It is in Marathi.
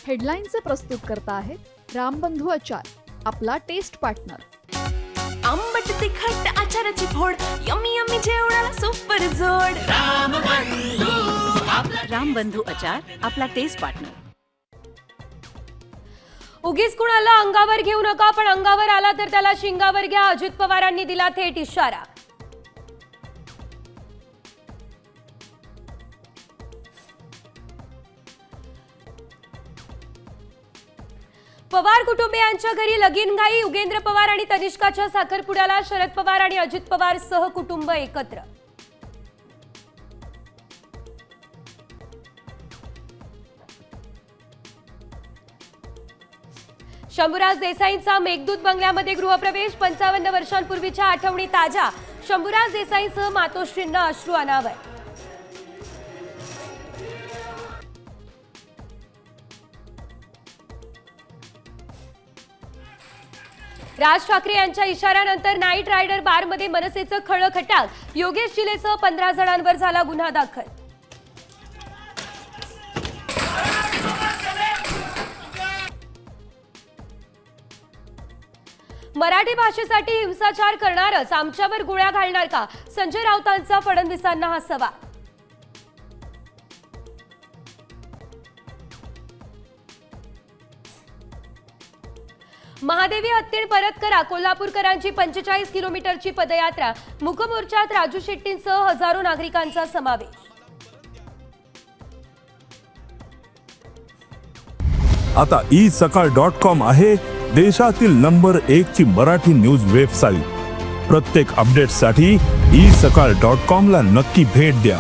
हेडलाईनचे प्रस्तुत करता आहेत रामबंधू आचार, आपला टेस्ट पार्टनर। आंबट तिखट आचाराची फोड, यम्मी यम्मी जेवणाला सुपर जोड। रामबंधू आचार, आपला टेस्ट पार्टनर। उगीच कुणाला अंगावर घेऊ नका, पण अंगावर आला तर त्याला शिंगावर घ्या, अजित पवारांनी दिला थेट इशारा। पवार कुटुंबियांच्या घरी लगीनघाई, युगेंद्र पवार आणि तनिष्काच्या साखरपुड्याला शरद पवार आणि अजित पवार सह कुटुंब एकत्र। शंभूराज देसाईंचा मेघदूत बंगल्यामध्ये गृहप्रवेश, 55 वर्षांपूर्वीच्या आठवणी ताज्या, शंभूराज देसाईंसह मातोश्रींना अश्रू अनावर। राज ठाकरे यांच्या इशाऱ्यानंतर नाईट रायडर बारमध्ये मनसेचं खळखटाक, योगेश चिलेसह 15 जणांवर झाला गुन्हा दाखल। मराठी भाषेसाठी हिंसाचार करणारच आमच्यावर गोळ्या घालणार का, संजय राऊतांचा फडणवीसांना हा सवाल। महादेवी हत्तीण परत करा, कोल्हापूरकरांची 45 किलोमीटरची पदयात्रा, मुकमोर्चात राजू शेट्टींसह हजारो नागरिकांचा समावेश। आता isakal.com आहे देशातील नंबर 1 ची मराठी न्यूज वेबसाईट। प्रत्येक अपडेटसाठी isakal.com ला नक्की भेट द्या।